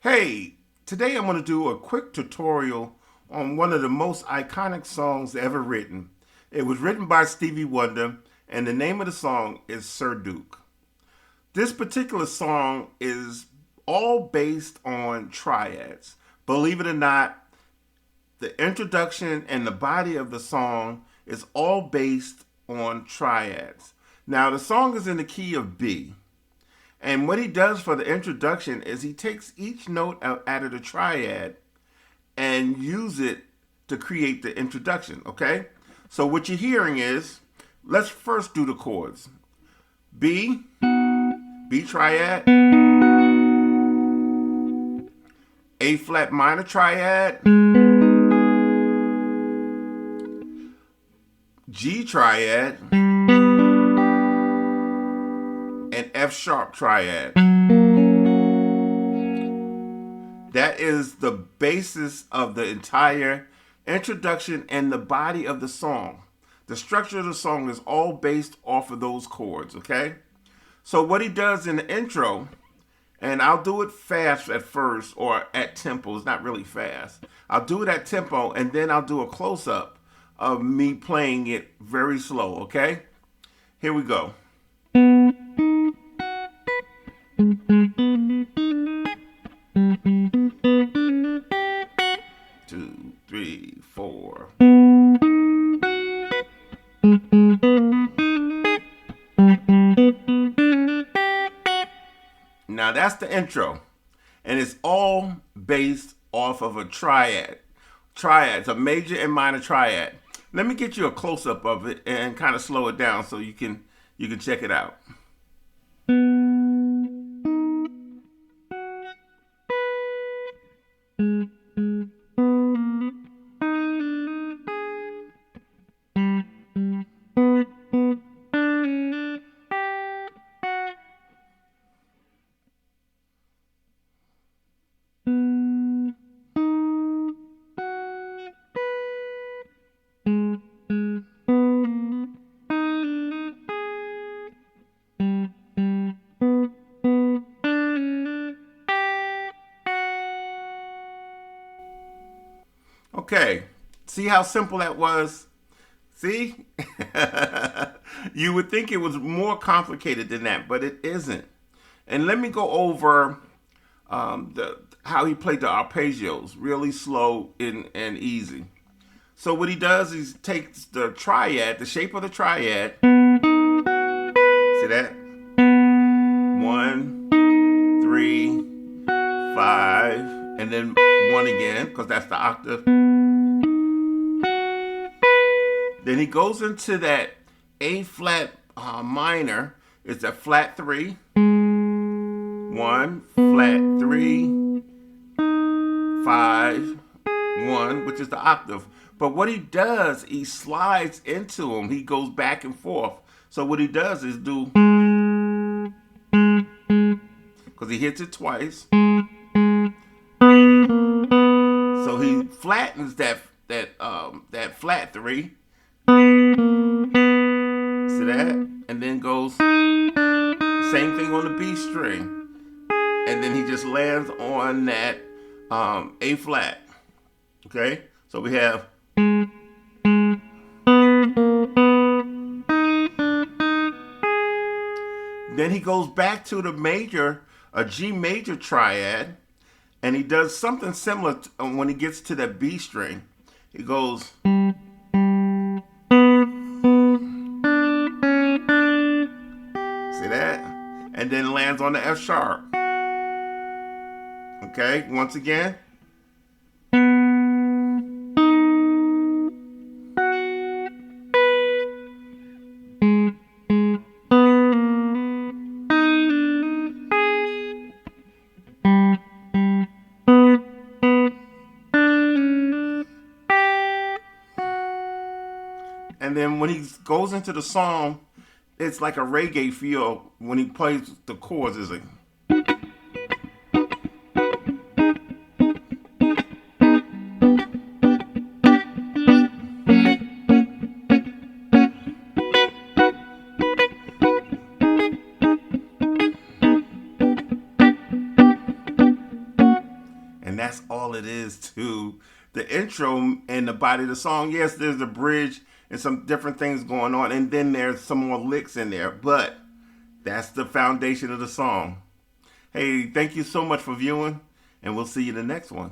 Hey, today I'm going to do a quick tutorial on one of the most iconic songs ever written. It was written by Stevie Wonder, and the name of the song is Sir Duke. This particular song is all based on triads. Believe it or not, the introduction and the body of the song is all based on triads. Now, the song is in the key of B. And what he does for the introduction is he takes each note out of the triad and use it to create the introduction, okay? So what you're hearing is, let's first do the chords. B, B triad, A flat minor triad, G triad, and F sharp triad. That is the basis of the entire introduction and the body of the song. The structure of the song is all based off of those chords, okay? So what he does in the intro, and I'll do it fast at first or at tempo, it's not really fast. I'll do it at tempo and then I'll do a close-up of me playing it very slow, okay? Here we go. 2, 3, 4. Now that's the intro, and it's all based off of a triad. Triads, a major and minor triad. Let me get you a close-up of it and kind of slow it down so you can check it out. Okay, see how simple that was? See? You would think it was more complicated than that, but it isn't. And let me go over how he played the arpeggios, really slow and easy. So what he does is takes the triad, the shape of the triad. See that? 1, 3, 5, and then 1 again, because that's the octave. Then he goes into that A flat minor. It's a flat 3. 1, flat 3, 5, 1, which is the octave. But what he does, he slides into them. He goes back and forth. So what he does is do, because he hits it twice. So he flattens that flat 3. See that? And then goes same thing on the B string. And then he just lands on that A flat. Okay? So we have then he goes back to the major, a G major triad, and he does something similar when he gets to that B string. He goes, see that? And then lands on the F sharp. Okay, once again. And then when he goes into the song, it's like a reggae feel when he plays the chords. Is like, And that's all it is to the intro and the body of the song. Yes, there's a bridge and some different things going on, and then there's some more licks in there, but that's the foundation of the song. Hey, thank you so much for viewing, and we'll see you in the next one.